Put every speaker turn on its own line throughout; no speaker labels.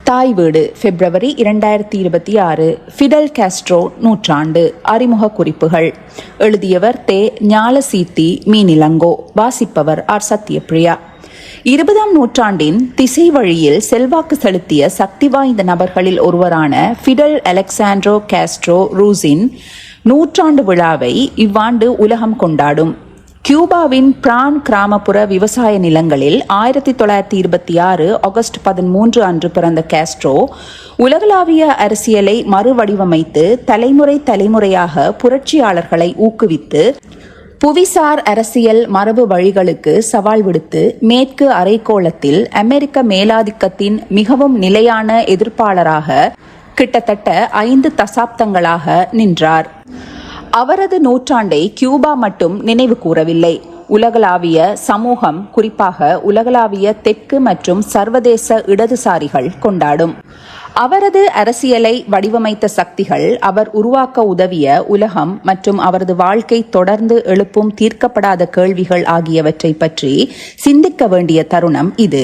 தாய் வீடு பிப்ரவரி 2026. Fidel Castro நூற்றாண்டு அறிமுக குறிப்புகள். எழுதியவர் ஞாலசீத்தி மீனிலங்கோ. வாசிப்பவர் ஆர். சத்யபிரியா. 20ஆம் நூற்றாண்டின் திசை வழியில் செல்வாக்கு செலுத்திய சக்தி வாய்ந்த நபர்களில் ஒருவரான ஃபிடல் அலெக்சாண்ட்ரோ காஸ்ட்ரோ ரூஸின் நூற்றாண்டு விழாவை இவ்வாண்டு உலகம் கொண்டாடும். கியூபாவின் பிரான் கிராமப்புற விவசாய நிலங்களில் 1926 ஆகஸ்ட் 13 அன்று பிறந்த காஸ்ட்ரோ உலகளாவிய அரசியலை மறுவடிவமைத்து தலைமுறையாக புரட்சியாளர்களை ஊக்குவித்து புவிசார் அரசியல் மரபு வழிகளுக்கு சவால் விடுத்து மேற்கு அரைக்கோளத்தில் அமெரிக்க மேலாதிக்கத்தின் மிகவும் நிலையான எதிர்ப்பாளராக கிட்டத்தட்ட 5 தசாப்தங்களாக நின்றார். அவரது நூற்றாண்டை கியூபா மட்டும் நினைவு கூறவில்லை. உலகளாவிய சமூகம், குறிப்பாக உலகளாவிய தெற்கு மற்றும் சர்வதேச இடதுசாரிகள் கொண்டாடும். அவரது அரசியலை வடிவமைத்த சக்திகள், அவர் உருவாக்க உதவிய உலகம் மற்றும் அவரது வாழ்க்கை தொடர்ந்து எழுப்பும் தீர்க்கப்படாத கேள்விகள் ஆகியவற்றை பற்றி சிந்திக்க வேண்டிய தருணம் இது.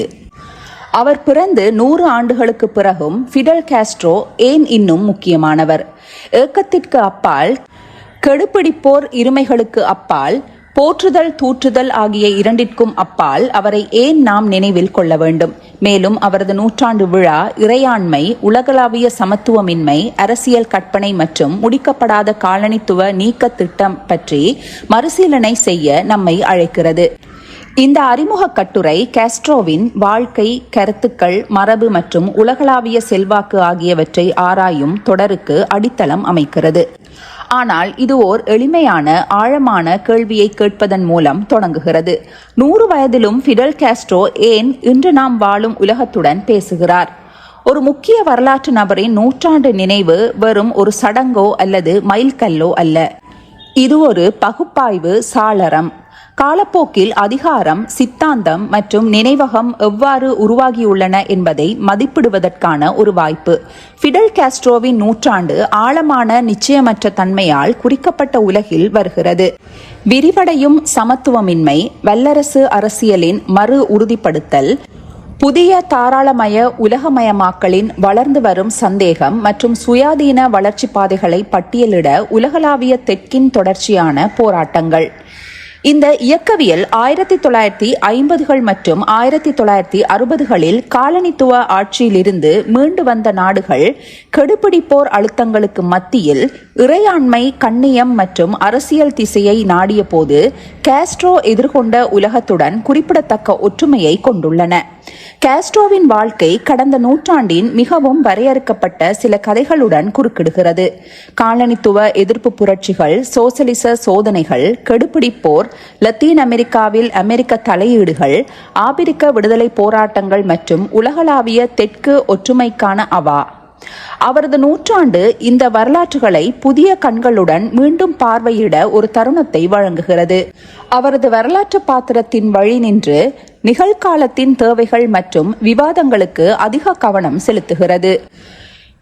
அவர் பிறந்து 100 ஆண்டுகளுக்கு பிறகும் ஃபிடல் காஸ்ட்ரோ ஏன் இன்னும் முக்கியமானவர்? ஏக்கத்திற்கு அப்பால், கெடுபிடிப்போர் இருமைகளுக்கு அப்பால், போற்றுதல் தூற்றுதல் ஆகிய இரண்டிற்கும் அப்பால் அவரை ஏன் நாம் நினைவில் கொள்ள வேண்டும்? மேலும் அவரது நூற்றாண்டு விழா இறையாண்மை, உலகளாவிய சமத்துவமின்மை, அரசியல் கற்பனை மற்றும் முடிக்கப்படாத காலனித்துவ நீக்க திட்டம் பற்றி மறுசீலனை செய்ய நம்மை அழைக்கிறது. இந்த அறிமுக கட்டுரை காஸ்ட்ரோவின் வாழ்க்கை, கருத்துக்கள், மரபு மற்றும் உலகளாவிய செல்வாக்கு ஆகியவற்றை ஆராயும் தொடருக்கு அடித்தளம் அமைக்கிறது. ஆனால் இது ஓர் எளிமையான, ஆழமான கேள்வியை கேட்பதன் மூலம் தொடங்குகிறது. 100 வயதிலும் ஃபிடல் காஸ்ட்ரோ ஏன் இன்று நாம் வாழும் உலகத்துடன் பேசுகிறார்? ஒரு முக்கிய வரலாற்று நபரின் நூற்றாண்டு நினைவு வெறும் ஒரு சடங்கோ அல்லது மைல்கல்லோ அல்ல. இது ஒரு பகுப்பாய்வு சாளரம். காலப்போக்கில் அதிகாரம், சித்தாந்தம் மற்றும் நினைவகம் எவ்வாறு உருவாகியுள்ளன என்பதை மதிப்பிடுவதற்கான ஒரு வாய்ப்பு. ஃபிடல் காஸ்ட்ரோவின் நூற்றாண்டு ஆழமான நிச்சயமற்ற தன்மையால் குறிக்கப்பட்ட உலகில் வருகிறது. விரிவடையும் சமத்துவமின்மை, வல்லரசு அரசியலின் மறு உறுதிப்படுத்தல், புதிய தாராளமய உலகமயமாக்கலின் வளர்ந்து வரும் சந்தேகம் மற்றும் சுயாதீன வளர்ச்சி பாதைகளை பட்டியலிட உலகளாவிய தெற்கின் தொடர்ச்சியான போராட்டங்கள். இந்த இயக்கவியல் 1950கள் மற்றும் 1960களில் காலனித்துவ ஆட்சியிலிருந்து மீண்டு வந்த நாடுகள் கெடுபிடிப்போர் அழுத்தங்களுக்கு மத்தியில் இறையாண்மை, கண்ணியம் மற்றும் அரசியல் திசையை நாடிய போது காஸ்ட்ரோ எதிர்கொண்ட உலகத்துடன் குறிப்பிடத்தக்க ஒற்றுமையை கொண்டுள்ளன. காஸ்ட்ரோவின் வாழ்க்கை கடந்த நூற்றாண்டின் மிகவும் வரையறுக்கப்பட்ட சில கதைகளுடன் குறுக்கிடுகிறது. காலனித்துவ எதிர்ப்பு புரட்சிகள், சோசலிச சோதனைகள், கெடுபிடிப்போர், லத்தீன் அமெரிக்காவில் அமெரிக்க தலையீடுகள், ஆபிரிக்க விடுதலை போராட்டங்கள் மற்றும் உலகளாவிய தெற்கு ஒற்றுமைக்கான அவா. அவரது நூற்றாண்டு இந்த வரலாற்றுகளை புதிய கண்களுடன் மீண்டும் பார்வையிட ஒரு தருணத்தை வழங்குகிறது. அவரது வரலாற்று பாத்திரத்தின் வழி நின்று நிகழ்காலத்தின் தேவைகள் மற்றும் விவாதங்களுக்கு அதிக கவனம் செலுத்துகிறது.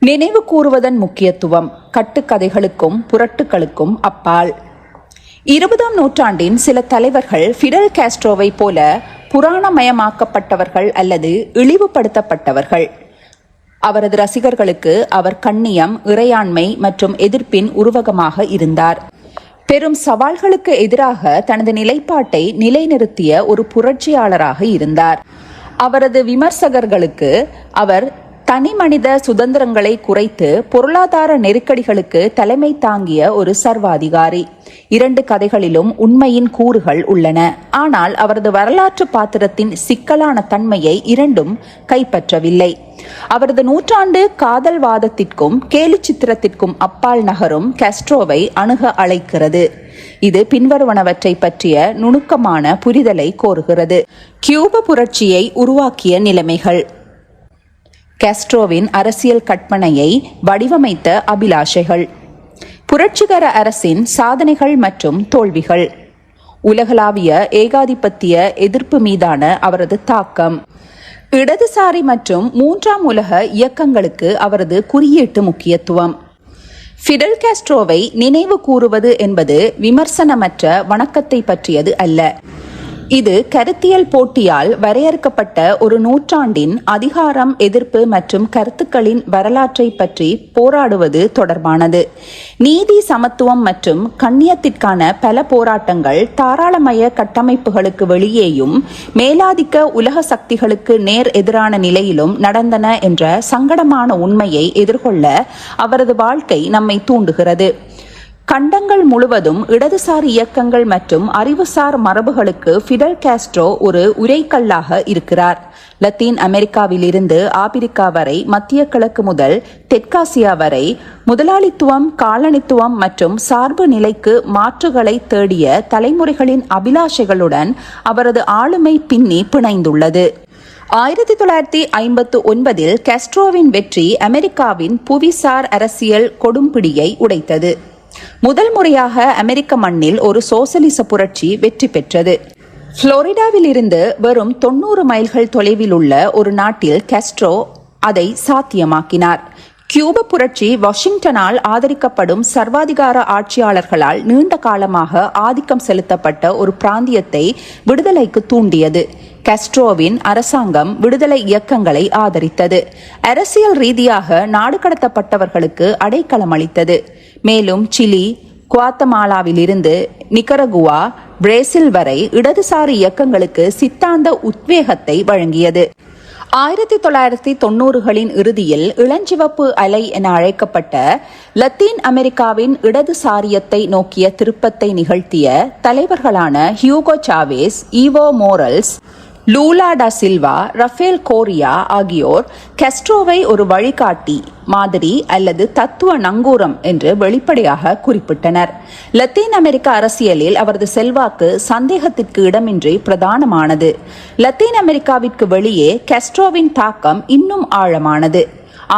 நினைவு கூறுவதன் முக்கியத்துவம் கட்டுக்கதைகளுக்கும் புரட்டுகளுக்கும் அப்பால். 20ஆம் நூற்றாண்டின் சில தலைவர்கள் ஃபிடல் காஸ்ட்ரோவை போல புராணமயமாக்கப்பட்டவர்கள் அல்லது இழிவுபடுத்தப்பட்டவர்கள். அவரது ரசிகர்களுக்கு அவர் கண்ணியம், இறையாண்மை மற்றும் எதிர்ப்பின் உருவகமாக இருந்தார். பெரும் சவால்களுக்கு எதிராக தனது நிலைப்பாட்டை நிலைநிறுத்திய ஒரு புரட்சியாளராக இருந்தார். அவரது விமர்சகர்களுக்கு அவர் தனிமனித சுதந்திரங்களை குறைத்து பொருளாதார நெருக்கடிகளுக்கு தலைமை தாங்கிய ஒரு சர்வாதிகாரி. 2 கதைகளிலும் உண்மையின் கூறுகள் உள்ளன, ஆனால் அவரது வரலாற்று பாத்திரத்தின் சிக்கலான தன்மையை இரண்டும் கைப்பற்றவில்லை. அவரது நூற்றாண்டு காதல்வாதத்திற்கும் கேலி சித்திரத்திற்கும் அப்பால் நகரும் காஸ்ட்ரோவை அணுக அழைக்கிறது. இது பின்வருவனவற்றை பற்றிய நுணுக்கமான புரிதலை கோருகிறது. கியூப புரட்சியை உருவாக்கிய நிலைமைகள், காஸ்ட்ரோவின் அரசியல் கற்பனையை வடிவமைத்த அபிலாஷைகள், புரட்சிகர அரசின் சாதனைகள் மற்றும் தோல்விகள், உலகளாவிய ஏகாதிபத்திய எதிர்ப்பு மீதான அவரது தாக்கம், இடதுசாரி மற்றும் 3ஆம் உலக இயக்கங்களுக்கு அவரது குறியீட்டு முக்கியத்துவம். ஃபிடல் காஸ்ட்ரோவை நினைவு கூறுவது என்பது விமர்சனமற்ற வணக்கத்தை பற்றியது அல்ல. இது கருத்தியல் போட்டியால் வரையறுக்கப்பட்ட ஒரு நூற்றாண்டின் அதிகாரம், எதிர்ப்பு மற்றும் கருத்துக்களின் வரலாற்றை பற்றி போராடுவது தொடர்பானது. நீதி, சமத்துவம் மற்றும் கண்ணியத்திற்கான பல போராட்டங்கள் தாராளமய கட்டமைப்புகளுக்கு வெளியேயும் மேலாதிக்க உலக சக்திகளுக்கு நேர் எதிரான நிலையிலும் நடந்தன என்ற சங்கடமான உண்மையை எதிர்கொள்ள அவரது வாழ்க்கை நம்மை தூண்டுகிறது. கண்டங்கள் முழுவதும் இடதுசாரி இயக்கங்கள் மற்றும் அறிவுசார் மரபுகளுக்கு ஃபிடல் காஸ்ட்ரோ ஒரு உரைக்கல்லாக இருக்கிறார். லத்தீன் அமெரிக்காவில் இருந்து ஆப்பிரிக்கா வரை, மத்திய கிழக்கு முதல் தெற்காசியா வரை முதலாளித்துவம், காலனித்துவம் மற்றும் சார்பு நிலைக்கு மாற்றுகளை தேடிய தலைமுறைகளின் அபிலாஷைகளுடன் அவரது ஆளுமை பின்னி பிணைந்துள்ளது. 1959 காஸ்ட்ரோவின் வெற்றி அமெரிக்காவின் புவிசார் அரசியல் கொடும்பிடியை உடைத்தது. முதல் முறையாக அமெரிக்க மண்ணில் ஒரு சோசலிச புரட்சி வெற்றி பெற்றது. புளோரிடாவில் இருந்து வெறும் 90 மைல்கள் தொலைவில் உள்ள ஒரு நாட்டில் காஸ்ட்ரோ அதை சாத்தியமாக்கினார். கியூப புரட்சி வாஷிங்டனால் ஆதரிக்கப்படும் சர்வாதிகார ஆட்சியாளர்களால் நீண்ட காலமாக ஆதிக்கம் செலுத்தப்பட்ட ஒரு பிராந்தியத்தை விடுதலைக்கு தூண்டியது. காஸ்ட்ரோவின் அரசாங்கம் விடுதலை இயக்கங்களை ஆதரித்தது. அரசியல் ரீதியாக நாடு கடத்தப்பட்டவர்களுக்கு அடைக்கலம் அளித்தது. மேலும் சிலி, குவாத்தமாலாவில் இருந்து நிகரகுவா, பிரேசில் வரை இடதுசாரி இயக்கங்களுக்கு சித்தாந்த உத்வேகத்தை வழங்கியது. 1990களின் இறுதியில் இளஞ்சிவப்பு அலை என அழைக்கப்பட்ட லத்தீன் அமெரிக்காவின் இடதுசாரியத்தை நோக்கிய திருப்பத்தை நிகழ்த்திய தலைவர்களான ஹியூகோ சாவேஸ், ஈவோ மோரல்ஸ், லூலா டா சில்வா, ரஃபேல் கோரியா ஆகியோர் காஸ்ட்ரோவை ஒரு வழிகாட்டி, மாதிரி அல்லது தத்துவ நங்கூரம் என்று வெளிப்படையாக குறிப்பிட்டனர். லத்தீன் அமெரிக்க அரசியலில் அவரது செல்வாக்கு சந்தேகத்திற்கு இடமின்றி பிரதானமானது. லத்தீன் அமெரிக்காவிற்கு வெளியே காஸ்ட்ரோவின் தாக்கம் இன்னும் ஆழமானது.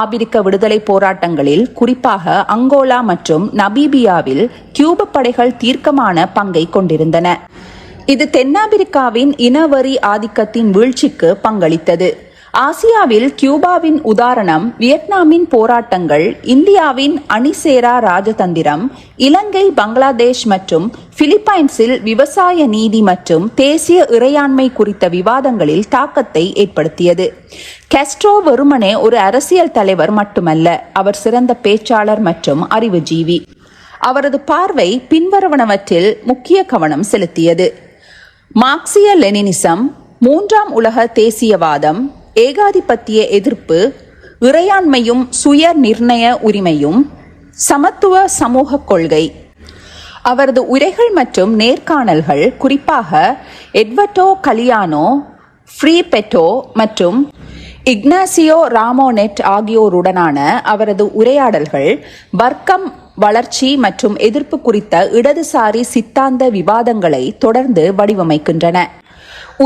ஆபிரிக்க விடுதலை போராட்டங்களில், குறிப்பாக அங்கோலா மற்றும் நமீபியாவில் கியூப படைகள் தீர்க்கமான பங்கை கொண்டிருந்தன. இது தென்னாப்பிரிக்காவின் இனவரி ஆதிக்கத்தின் வீழ்ச்சிக்கு பங்களித்தது. ஆசியாவில் கியூபாவின் உதாரணம், வியட்நாமின் போராட்டங்கள், இந்தியாவின் அணிசேரா ராஜதந்திரம், இலங்கை, பங்களாதேஷ் மற்றும் பிலிப்பைன்ஸில் விவசாய நீதி மற்றும் தேசிய இறையாண்மை குறித்த விவாதங்களில் தாக்கத்தை ஏற்படுத்தியது. காஸ்ட்ரோ வெறுமனே ஒரு அரசியல் தலைவர் மட்டுமல்ல, அவர் சிறந்த பேச்சாளர் மற்றும் அறிவுஜீவி. அவரது பார்வை பின்வருவனவற்றில் முக்கிய கவனம் செலுத்தியது: மார்க்சிய லெனினிசம், மூன்றாம் உலக தேசியவாதம், ஏகாதிபத்திய எதிர்ப்பு, இறையாண்மையும் சுய நிர்ணய உரிமையும், சமத்துவ சமூக கொள்கை. அவரது உரைகள் மற்றும் நேர்காணல்கள், குறிப்பாக எட்வர்டோ கலியானோ, ஃப்ரீ பெட்டோ மற்றும் இக்னாசியோ ராமோனெட் ஆகியோருடனான அவரது உரையாடல்கள், வர்க்கம், வளர்ச்சி மற்றும் எதிர்ப்பு குறித்த இடதுசாரி சித்தாந்த விவாதங்களை தொடர்ந்து வடிவமைக்கின்றன.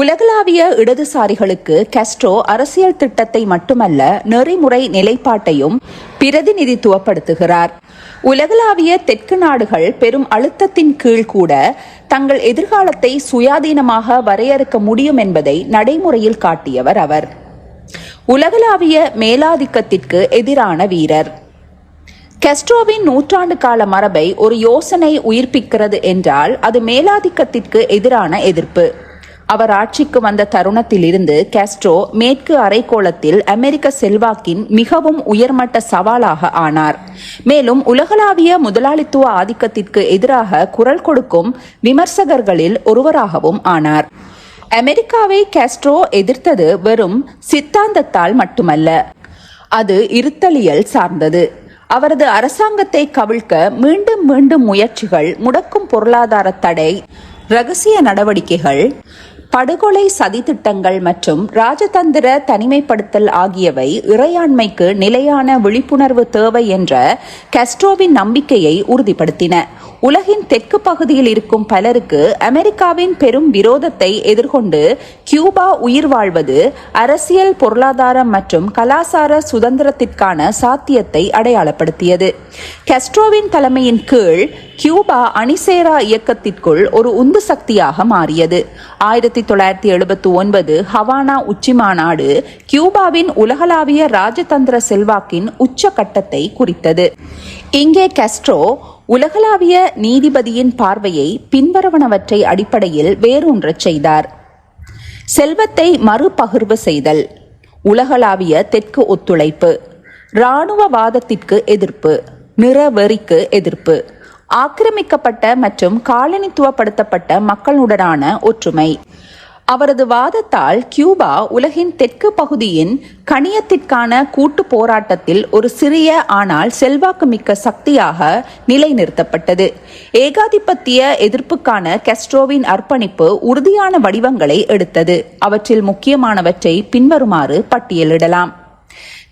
உலகளாவிய இடதுசாரிகளுக்கு காஸ்ட்ரோ அரசியல் திட்டத்தை மட்டுமல்ல, நெறிமுறை நிலைப்பாட்டையும் பிரதிநிதித்துவப்படுத்துகிறார். உலகளாவிய தெற்கு நாடுகள் பெரும் அழுத்தத்தின் கீழ் கூட தங்கள் எதிர்காலத்தை சுயாதீனமாக வரையறுக்க முடியும் என்பதை நடைமுறையில் காட்டியவர் அவர். உலகளாவிய மேலாதிக்கத்திற்கு எதிரான வீரர். காஸ்ட்ரோவின் நூற்றாண்டு கால மரபை ஒரு யோசனை உயிர்ப்பிக்கிறது என்றால் அது மேலாதிக்கத்திற்கு எதிரான எதிர்ப்பு. அவர் ஆட்சிக்கு வந்த தருணத்தில் இருந்து காஸ்ட்ரோ மேற்கு அரைக்கோளத்தில் அமெரிக்க செல்வாக்கின் மிகவும் உயர்மட்ட சவாலாக ஆனார். மேலும் உலகளாவிய முதலாளித்துவ ஆதிக்கத்திற்கு எதிராக குரல் கொடுக்கும் விமர்சகர்களில் ஒருவராகவும் ஆனார். அமெரிக்காவை காஸ்ட்ரோ எதிர்த்தது வெறும் சித்தாந்தத்தால் மட்டுமல்ல, அது இருத்தலியல் சார்ந்தது. அவரது அரசாங்கத்தை கவிழ்க்க மீண்டும் மீண்டும் முயற்சிகள், முடக்கும் பொருளாதார தடை, இரகசிய நடவடிக்கைகள், படுகொலை சதித்திட்டங்கள் மற்றும் ராஜதந்திர தனிமைப்படுத்தல் ஆகியவை இறையாண்மைக்கு நிலையான விழிப்புணர்வு தேவை என்ற காஸ்ட்ரோவின் நம்பிக்கையை உறுதிப்படுத்தின. உலகின் தெற்கு பகுதியில் இருக்கும் பலருக்கு அமெரிக்காவின் பெரும் விரோதத்தை எதிர்கொண்டு கியூபா உயிர் வாழ்வது அரசியல், பொருளாதாரம் மற்றும் கலாசார சுதந்திரத்திற்கான சாத்தியத்தை அடையாளப்படுத்தியது. காஸ்ட்ரோவின் தலைமையின் கீழ் கியூபா அணிசேரா இயக்கத்திற்குள் ஒரு உந்து சக்தியாக மாறியது. 1979 ஹவானா உச்சி மாநாடு கியூபாவின் உலகளாவிய ராஜதந்திர செல்வாக்கின் உச்சகட்டத்தை குறித்தது. இங்கே காஸ்ட்ரோ உலகளாவிய நீதிபதியின் பார்வையை பின்வருவனவற்றை அடிப்படையில் வேரூன்றச் செய்தார். செல்வத்தை மறுபகிர்வு செய்தல், உலகளாவிய தெற்கு ஒத்துழைப்பு, இராணுவவாதத்திற்கு எதிர்ப்பு, நிறவெறிக்கு எதிர்ப்பு, ஆக்கிரமிக்கப்பட்ட மற்றும் காலனித்துவப்படுத்தப்பட்ட மக்களுடனான ஒற்றுமை. அவரது வாதத்தால் கியூபா உலகின் தெற்கு பகுதியின் கணியத்திற்கான கூட்டு போராட்டத்தில் ஒரு சிறிய ஆனால் செல்வாக்குமிக்க சக்தியாக நிலைநிறுத்தப்பட்டது. ஏகாதிபத்திய எதிர்ப்புக்கான காஸ்ட்ரோவின் அர்ப்பணிப்பு உறுதியான வடிவங்களை எடுத்தது. அவற்றில் முக்கியமானவற்றை பின்வருமாறு பட்டியலிடலாம்.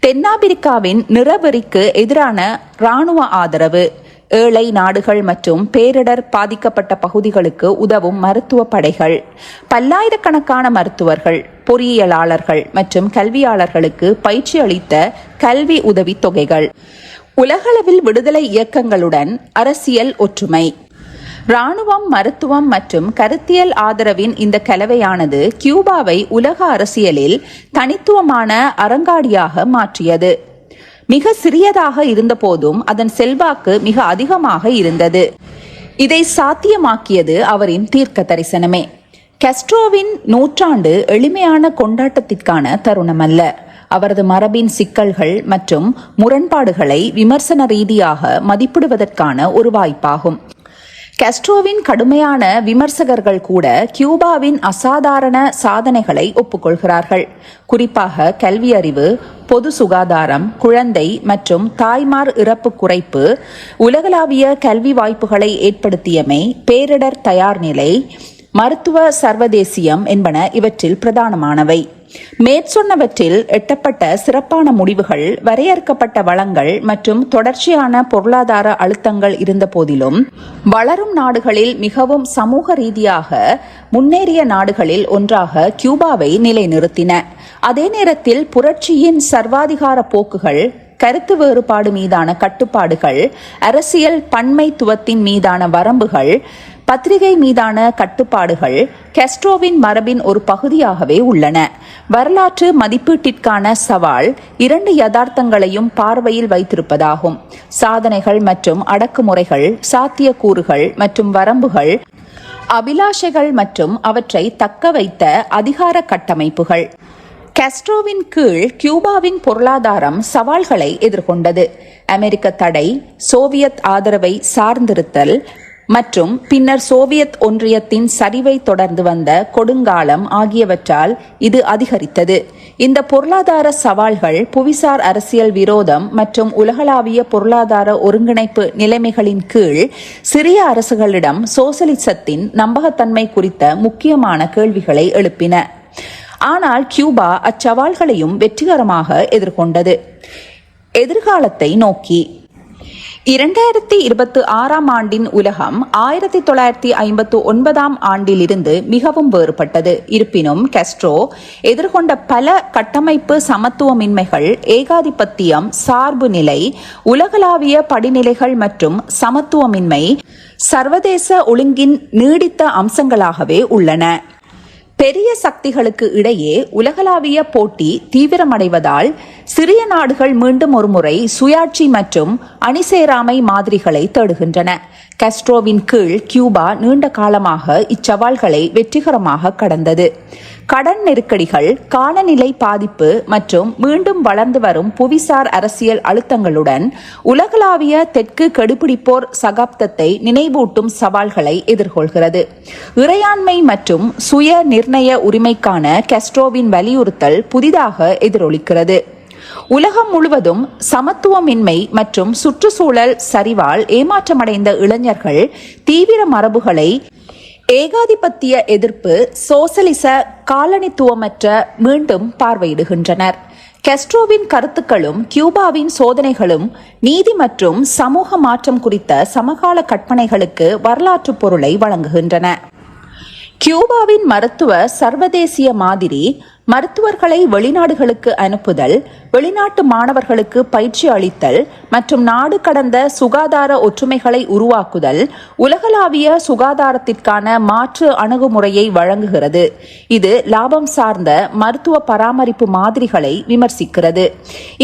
தென்னாப்பிரிக்காவின் நிறவெறிக்கு எதிரான இராணுவ ஆதரவு, ஏழை நாடுகள் மற்றும் பேரிடர் பாதிக்கப்பட்ட பகுதிகளுக்கு உதவும் மருத்துவ படைகள், பல்லாயிரக்கணக்கான மருத்துவர்கள், பொறியியலாளர்கள் மற்றும் கல்வியாளர்களுக்கு பயிற்சி அளித்த கல்வி உதவித் தொகைகள், உலகளவில் விடுதலை இயக்கங்களுடன் அரசியல் ஒற்றுமை. இராணுவம், மருத்துவம் மற்றும் கருத்தியல் ஆதரவின் இந்த கலவையானது கியூபாவை உலக அரசியலில் தனித்துவமான அரங்காடியாக மாற்றியது. மிக சிறியதாக இருந்தபோதும் அதன் செல்வாக்கு மிக அதிகமாக இருந்தது. இதை சாத்தியமாக்கியது அவரின் தீர்க்க தரிசனமே. காஸ்ட்ரோவின் நூற்றாண்டு எளிமையான கொண்டாட்டத்திற்கான தருணமல்ல, அவரது மரபின் சிக்கல்கள் மற்றும் முரண்பாடுகளை விமர்சன ரீதியாக மதிப்பிடுவதற்கான ஒரு வாய்ப்பாகும். காஸ்ட்ரோவின் கடுமையான விமர்சகர்கள் கூட கியூபாவின் அசாதாரண சாதனைகளை ஒப்புக்கொள்கிறார்கள். குறிப்பாக கல்வி அறிவு, பொது சுகாதாரம், குழந்தை மற்றும் தாய்மார் இறப்பு குறைப்பு, உலகளாவிய கல்வி வாய்ப்புகளை ஏற்படுத்தியமை, பேரிடர் தயார்நிலை, மருத்துவ சர்வதேசியம் என்பன இவற்றில் பிரதானமானவை. மேற்சொன்னவற்றில் எட்டப்பட்ட சிறப்பான முடிவுகள், வரையறுக்கப்பட்ட வளங்கள் மற்றும் தொடர்ச்சியான பொருளாதார அழுத்தங்கள் இருந்த போதிலும் வளரும் நாடுகளில் மிகவும் சமூக ரீதியாக முன்னேறிய நாடுகளில் ஒன்றாக கியூபாவை நிலைநிறுத்தின. அதே நேரத்தில் புரட்சியின் சர்வாதிகார போக்குகள், கருத்து வேறுபாடு மீதான கட்டுப்பாடுகள், அரசியல் பன்மைத்துவத்தின் மீதான வரம்புகள், பத்திரிகை மீதான கட்டுப்பாடுகள் காஸ்ட்ரோவின் மரபின் ஒரு பகுதியாகவே உள்ளன. வரலாற்று மதிப்பீட்டிற்கான சவால் இரண்டு யதார்த்தங்களையும் பார்வையில் வைத்திருப்பதாகும். சாதனைகள் மற்றும் அடக்குமுறைகள், சாத்தியக்கூறுகள் மற்றும் வரம்புகள், அபிலாஷைகள் மற்றும் அவற்றை தக்க வைத்த அதிகார கட்டமைப்புகள். காஸ்ட்ரோவின் கீழ் கியூபாவின் பொருளாதாரம் சவால்களை எதிர்கொண்டது. அமெரிக்க தடை, சோவியத் ஆதரவை சார்ந்திருத்தல் மற்றும் பின்னர் சோவியத் ஒன்றியத்தின் சரிவை தொடர்ந்து வந்த கொடுங்காலம் ஆகியவற்றால் இது அதிகரித்தது. இந்த பொருளாதார சவால்கள், புவிசார் அரசியல் விரோதம் மற்றும் உலகளாவிய பொருளாதார ஒருங்கிணைப்பு நிலைமைகளின் கீழ் சிறிய அரசுகளிடம் சோசலிசத்தின் நம்பகத்தன்மை குறித்த முக்கியமான கேள்விகளை எழுப்பின. ஆனால் கியூபா அச்சவால்களையும் வெற்றிகரமாக எதிர்கொண்டது. எதிர்காலத்தை நோக்கி 2026 ஆண்டின் உலகம் 1959 ஆண்டிலிருந்து மிகவும் வேறுபட்டது. இருப்பினும் காஸ்ட்ரோ எதிர்கொண்ட பல கட்டமைப்பு சமத்துவமின்மைகள், ஏகாதிபத்தியம், சார்பு நிலை, உலகளாவிய படிநிலைகள் மற்றும் சமத்துவமின்மை சர்வதேச ஒழுங்கின் நீடித்த அம்சங்களாகவே உள்ளன. பெரிய சக்திகளுக்கு இடையே உலகளாவிய போட்டி தீவிரமடைவதால் சிறிய நாடுகள் மீண்டும் ஒருமுறை சுயாட்சி மற்றும் அணிசேராமை மாதிரிகளை தேடுகின்றன. காஸ்ட்ரோவின் கீழ் கியூபா நீண்ட காலமாக இச்சவால்களை வெற்றிகரமாக கடந்தது. கடன் நெருக்கடிகள், காலநிலை பாதிப்பு மற்றும் மீண்டும் வளர்ந்து வரும் புவிசார் அரசியல் அழுத்தங்களுடன் உலகளாவிய தெற்கு கெடுபிடிப்போர் சகாப்தத்தை நினைவூட்டும் சவால்களை எதிர்கொள்கிறது. இறையாண்மை மற்றும் சுய நிர்ணய உரிமைக்கான காஸ்ட்ரோவின் வலியுறுத்தல் புதிதாக எதிரொலிக்கிறது. உலகம் முழுவதும் சமத்துவமின்மை மற்றும் சுற்றுச்சூழல் சரிவால் ஏமாற்றமடைந்த இளைஞர்கள் தீவிர மரபுகளை, ஏகாதிபத்திய எதிர்ப்பு, சோசலிச காலனித்துவமற்ற மீண்டும் பார்வையிடுகின்றனர். காஸ்ட்ரோவின் கருத்துக்களும் கியூபாவின் சோதனைகளும் நீதி மற்றும் சமூக மாற்றம் குறித்த சமகால கற்பனைகளுக்கு வரலாற்று பொருளை வழங்குகின்றன. கியூபாவின் மருத்துவ சர்வதேசிய மாதிரி மருத்துவர்களை வெளிநாடுகளுக்கு அனுப்புதல், வெளிநாட்டு மாணவர்களுக்கு பயிற்சி அளித்தல் மற்றும் நாடு கடந்த சுகாதார ஒற்றுமைகளை உருவாக்குதல் உலகளாவிய சுகாதாரத்திற்கான மாற்று அணுகுமுறையை வழங்குகிறது. இது லாபம் சார்ந்த மருத்துவ பராமரிப்பு மாதிரிகளை விமர்சிக்கிறது.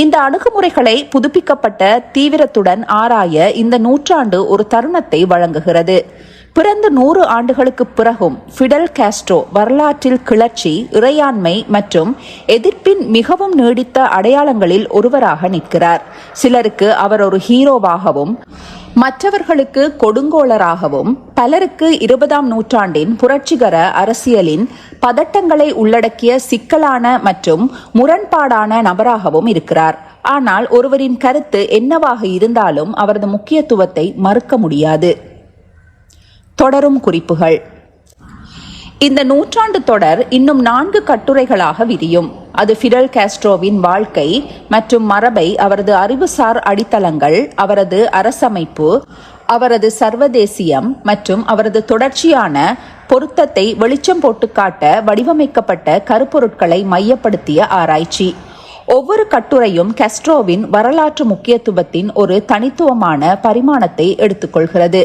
இந்த அணுகுமுறைகளை புதுப்பிக்கப்பட்ட தீவிரத்துடன் ஆராய இந்த நூற்றாண்டு ஒரு தருணத்தை வழங்குகிறது. பிறந்து 100 ஆண்டுகளுக்கு பிறகும் ஃபிடல் காஸ்ட்ரோ வரலாற்றில் கிளர்ச்சி, இறையாண்மை மற்றும் எதிர்ப்பின் மிகவும் நீடித்த அடையாளங்களில் ஒருவராக நிற்கிறார். சிலருக்கு அவர் ஒரு ஹீரோவாகவும், மற்றவர்களுக்கு கொடுங்கோளராகவும், பலருக்கு 20ஆம் நூற்றாண்டின் புரட்சிகர அரசியலின் பதட்டங்களை உள்ளடக்கிய சிக்கலான மற்றும் முரண்பாடான நபராகவும் இருக்கிறார். ஆனால் ஒருவரின் கருத்து என்னவாக இருந்தாலும் அவரது முக்கியத்துவத்தை மறுக்க முடியாது. தொடரும் குறிப்புகள். இந்த நூற்றாண்டு தொடர் இன்னும் 4 கட்டுரைகளாக விரியும். அது ஃபிடல் காஸ்ட்ரோவின் வாழ்க்கை மற்றும் மரபை, அவரது அறிவுசார் அடித்தளங்கள், அவரது அரசமைப்பு, அவரது சர்வதேசியம் மற்றும் அவரது தொடர்ச்சியான பொருத்தத்தை வெளிச்சம் போட்டு காட்ட வடிவமைக்கப்பட்ட கருப்பொருட்களை மையப்படுத்திய ஆராய்ச்சி. ஒவ்வொரு கட்டுரையும் காஸ்ட்ரோவின் வரலாற்று முக்கியத்துவத்தின் ஒரு தனித்துவமான பரிமாணத்தை எடுத்துக்கொள்கிறது.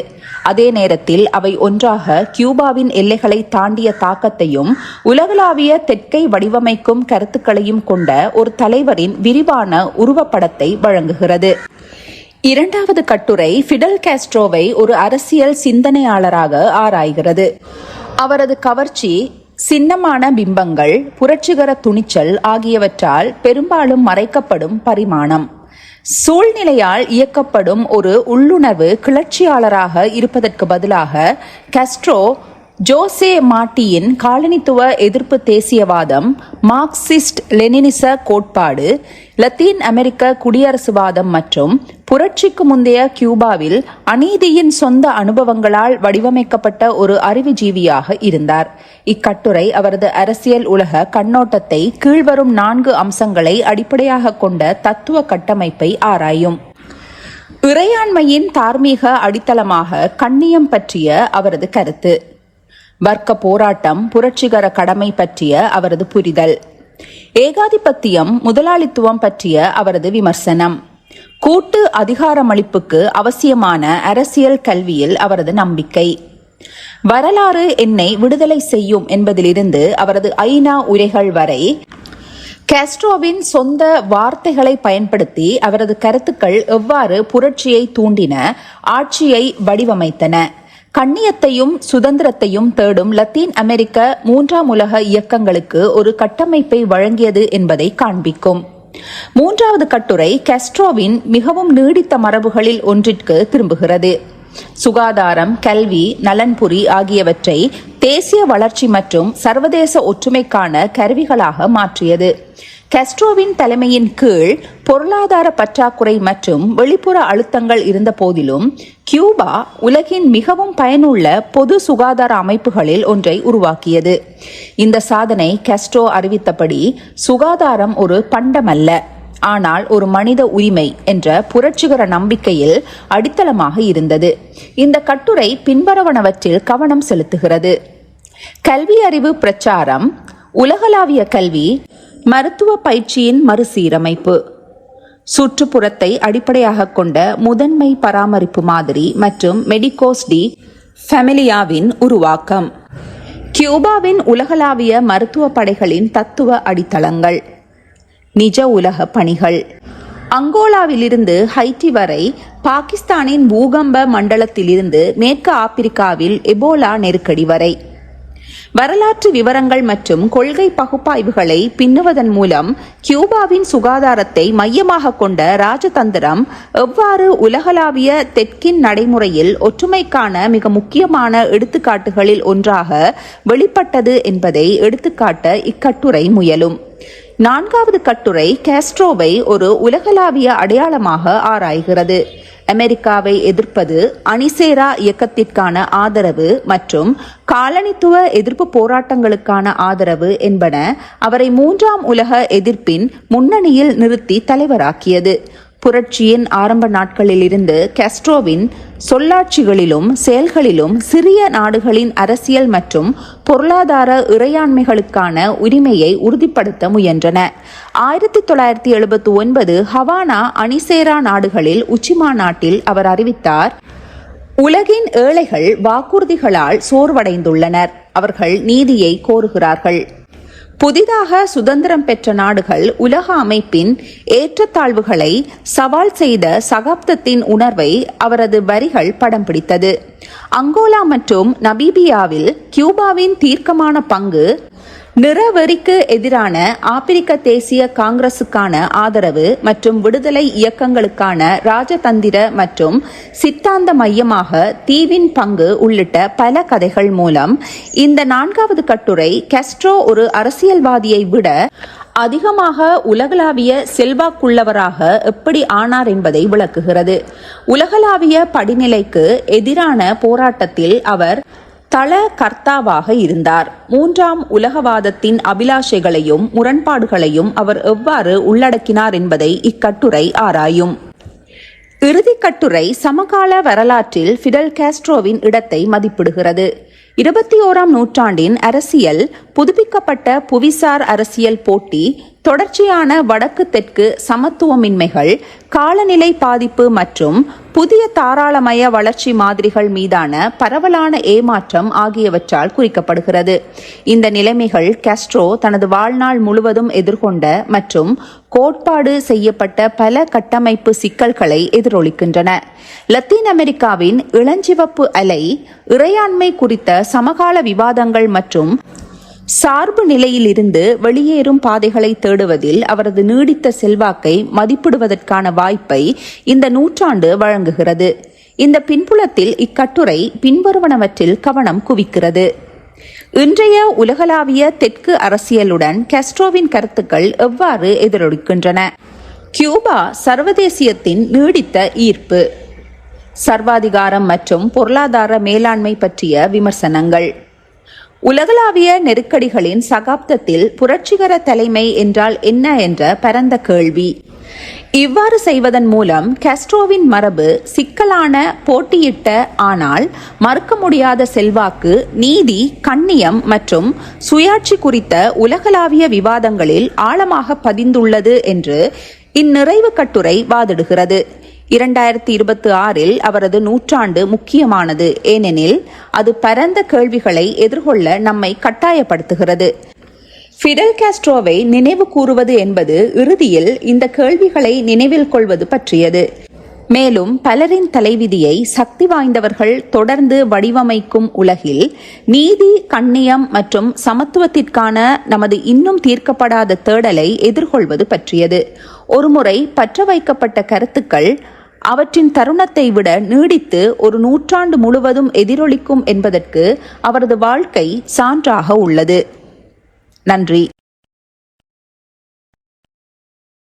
அதே நேரத்தில் அவை ஒன்றாக கியூபாவின் எல்லைகளை தாண்டிய தாக்கத்தையும் உலகளாவிய தெற்கை வடிவமைக்கும் கருத்துக்களையும் கொண்ட ஒரு தலைவரின் விரிவான உருவப்படத்தை வழங்குகிறது. 2வது கட்டுரை ஃபிடல் காஸ்ட்ரோவை ஒரு அரசியல் சிந்தனையாளராக ஆராய்கிறது. அவரது கவர்ச்சி, சின்னமான பிம்பங்கள், புரட்சிகர துணிச்சல் ஆகியவற்றால் பெரும்பாலும் மறைக்கப்படும் பரிமாணம், சூழ்நிலையால் இயக்கப்படும் ஒரு உள்ளுணர்வு கிளர்ச்சியாளராக இருப்பதற்கு பதிலாக காஸ்ட்ரோ ஜோசே மார்டியின் காலனித்துவ எதிர்ப்பு தேசியவாதம், மார்க்சிஸ்ட் லெனினிச கோட்பாடு, லத்தீன் அமெரிக்க குடியரசுவாதம் மற்றும் புரட்சிக்கு முந்தைய கியூபாவில் அநீதியின் சொந்த அனுபவங்களால் வடிவமைக்கப்பட்ட ஒரு அறிவுஜீவியாக இருந்தார். இக்கட்டுரை அவரது அரசியல் உலக கண்ணோட்டத்தை கீழ்வரும் 4 அம்சங்களை அடிப்படையாக கொண்ட தத்துவ கட்டமைப்பை ஆராயும். இறையாண்மையின் தார்மீக அடித்தளமாக கண்ணியம் பற்றிய அவரது கருத்து, வர்க்க போராட்டம், புரட்சிகர கடமை பற்றிய அவரது புரிதல், ஏகாதிபத்தியம், முதலாளித்துவம் பற்றிய அவரது விமர்சனம், கூட்டு அதிகாரமளிப்புக்கு அவசியமான அரசியல் கல்வியில் அவரது நம்பிக்கை, வரலாறு என்னை விடுதலை செய்யும் என்பதிலிருந்து அவரது ஐநா உரைகள் வரை காஸ்ட்ரோவின் சொந்த வார்த்தைகளை பயன்படுத்தி அவரது கருத்துக்கள் எவ்வாறு புரட்சியை தூண்டின, ஆட்சியை வடிவமைத்தன, கண்ணியத்தையும் சுதந்திரத்தையும் தேடும் லத்தீன் அமெரிக்க 3ஆம் உலக இயக்கங்களுக்கு ஒரு கட்டமைப்பை வழங்கியது என்பதை காண்பிக்கும். 3வது கட்டுரை காஸ்ட்ரோவின் மிகவும் நீடித்த மரபுகளில் ஒன்றிற்கு திரும்புகிறது. சுகாதாரம், கல்வி, நலன்புரி ஆகியவற்றை தேசிய வளர்ச்சி மற்றும் சர்வதேச ஒற்றுமைக்கான கருவிகளாக மாற்றியது. காஸ்ட்ரோவின் தலைமையின் கீழ் பொருளாதார பற்றாக்குறை மற்றும் வெளிப்புற அழுத்தங்கள் இருந்த போதிலும் கியூபா உலகின் மிகவும் பயனுள்ள பொது சுகாதார அமைப்புகளில் ஒன்றை உருவாக்கியது. இந்த சாதனை காஸ்ட்ரோ அறிவித்தபடி சுகாதாரம் ஒரு பண்டமல்ல, ஆனால் ஒரு மனித உரிமை என்ற புரட்சிகர நம்பிக்கையில் அடித்தளமாக இருந்தது. இந்த கட்டுரை பின்வருவனவற்றில் கவனம் செலுத்துகிறது. கல்வி அறிவு பிரச்சாரம், உலகளாவிய கல்வி, மருத்துவ பயிற்சியின் மறுசீரமைப்பு, சுற்றுப்புறத்தை அடிப்படையாக கொண்ட முதன்மை பராமரிப்பு மாதிரி மற்றும் மெடிகோஸ் டி ஃபெமிலியாவின் உருவாக்கம், கியூபாவின் உலகளாவிய மருத்துவ படைகளின் தத்துவ அடித்தளங்கள், நிஜ உலக பணிகள், அங்கோலாவிலிருந்து ஹைட்டி வரை, பாகிஸ்தானின் பூகம்ப மண்டலத்திலிருந்து மேற்கு ஆப்பிரிக்காவில் எபோலா நெருக்கடி வரை, வரலாற்று விவரங்கள் மற்றும் கொள்கை பகுப்பாய்வுகளை பின்னுவதன் மூலம் கியூபாவின் சுகாதாரத்தை மையமாக கொண்ட ராஜதந்திரம் எவ்வாறு உலகளாவிய தெற்கின் நடைமுறையில் ஒற்றுமைக்கான மிக முக்கியமான எடுத்துக்காட்டுகளில் ஒன்றாக வெளிப்பட்டது என்பதை எடுத்துக்காட்ட இக்கட்டுரை முயலும். 4வது கட்டுரை காஸ்ட்ரோவை ஒரு உலகளாவிய அடையாளமாக ஆராய்கிறது. அமெரிக்காவை எதிர்ப்பது, அணிசேரா இயக்கத்திற்கான ஆதரவு மற்றும் காலனித்துவ எதிர்ப்பு போராட்டங்களுக்கான ஆதரவு என்பன அவரை 3ஆம் உலக எதிர்ப்பின் முன்னணியில் நிறுத்தி தலைவராக்கியது. புரட்சியின் ஆரம்ப நாட்களில் இருந்து காஸ்ட்ரோவின் சொல்லாட்சிகளிலும் செயல்களிலும் சிறிய நாடுகளின் அரசியல் மற்றும் பொருளாதார இறையாண்மைகளுக்கான உரிமையை உறுதிப்படுத்த முயன்றன. 1979 ஹவானா அணிசேரா நாடுகளில் உச்சிமாநாட்டில் அவர் அறிவித்தார், உலகின் ஏழைகள் வாக்குறுதிகளால் சோர்வடைந்துள்ளனர். அவர்கள் நீதியை கோருகிறார்கள். புதிதாக சுதந்திரம் பெற்ற நாடுகள் உலக அமைப்பின் ஏற்றத்தாழ்வுகளை சவால் செய்த சகாப்தத்தின் உணர்வை அவரது வரிகள் படம் பிடித்தது. அங்கோலா மற்றும் நமீபியாவில் கியூபாவின் தீர்க்கமான பங்கு, நிறவெறிக்கு எதிரான ஆப்பிரிக்க தேசிய காங்கிரசுக்கான ஆதரவு மற்றும் விடுதலை இயக்கங்களுக்கான ராஜதந்திர மற்றும் சித்தாந்த மையமாக தீவின் பங்கு உள்ளிட்ட பல கதைகள் மூலம் இந்த 4வது கட்டுரை காஸ்ட்ரோ ஒரு அரசியல்வாதியை விட அதிகமாக உலகளாவிய செல்வாக்குள்ளவராக எப்படி ஆனார் என்பதை விளக்குகிறது. உலகளாவிய படிநிலைக்கு எதிரான போராட்டத்தில் அவர் தள கர்த்தாவாக இருந்தார். 3ஆம் உலகவாதத்தின் அபிலாஷைகளையும் முரண்பாடுகளையும் அவர் எவ்வாறு உள்ளடக்கினார் என்பதை இக்கட்டுரை ஆராயும். இறுதிக் கட்டுரை சமகால வரலாற்றில் ஃபிடல் காஸ்ட்ரோவின் இடத்தை மதிப்பிடுகிறது. 21ஆம் நூற்றாண்டின் அரசியல் புதுப்பிக்கப்பட்ட புவிசார் அரசியல் போட்டி, தொடர்ச்சியான வடக்கு தெற்கு சமத்துவமின்மைகள், காலநிலை பாதிப்பு மற்றும் புதிய தாராளமய வளர்ச்சி மாதிரிகள் மீதான பரவலான ஏமாற்றம் ஆகியவற்றால் குறிக்கப்படுகிறது. இந்த நிலைமைகள் காஸ்ட்ரோ தனது வாழ்நாள் முழுவதும் எதிர்கொண்ட மற்றும் கோட்பாடு செய்யப்பட்ட பல கட்டமைப்பு சிக்கல்களை எதிரொலிக்கின்றன. லத்தீன் அமெரிக்காவின் இளஞ்சிவப்பு அலை இறையாண்மை குறித்த சமகால விவாதங்கள் மற்றும் சார்பு நிலையிலிருந்து வெளியேறும் பாதைகளை தேடுவதில் அவரது நீடித்த செல்வாக்கை மதிப்பிடுவதற்கான வாய்ப்பை இந்த நூற்றாண்டு வழங்குகிறது. இந்த பின்புலத்தில் இக்கட்டுரை பின்வருவனவற்றில் கவனம் குவிக்கிறது. இன்றைய உலகளாவிய தெற்கு அரசியலுடன் காஸ்ட்ரோவின் கருத்துக்கள் எவ்வாறு எதிரொலிக்கின்றன? கியூபா சர்வதேசியத்தின் நீடித்த ஈர்ப்பு, சர்வாதிகாரம் மற்றும் பொருளாதார மேலாண்மை பற்றிய விமர்சனங்கள். உலகளாவிய நெருக்கடிகளின் சகாப்தத்தில் புரட்சிகர தலைமை என்றால் என்ன என்ற பரந்த கேள்வி. இவ்வாறு செய்வதன் மூலம் காஸ்ட்ரோவின் மரபு சிக்கலான, போட்டியிட்ட ஆனால் மறுக்க முடியாத செல்வாக்கு, நீதி, கண்ணியம் மற்றும் சுயாட்சி குறித்த உலகளாவிய விவாதங்களில் ஆழமாக பதிந்துள்ளது என்று இந்நிறைவு கட்டுரை வாதிடுகிறது. 2026இல் அவரது நூற்றாண்டு முக்கியமானது, ஏனெனில் அது பரந்த கேள்விகளை எதிர்கொள்ள நம்மை கட்டாயப்படுத்துகிறது. ஃபிடல் காஸ்ட்ரோவை நினைவு கூறுவது என்பது இறுதியில் இந்த கேள்விகளை நினைவில் கொள்வது பற்றியது. மேலும் பலரின் தலைவிதியை சக்தி வாய்ந்தவர்கள் தொடர்ந்து வடிவமைக்கும் உலகில் நீதி, கண்ணியம் மற்றும் சமத்துவத்திற்கான நமது இன்னும் தீர்க்கப்படாத தேடலை எதிர்கொள்வது பற்றியது. ஒருமுறை பற்ற வைக்கப்பட்ட கருத்துக்கள் அவற்றின் தருணத்தை விட நீடித்து ஒரு நூற்றாண்டு முழுவதும் எதிரொலிக்கும் என்பதற்கு அவரது வாழ்க்கை சான்றாக உள்ளது. நன்றி.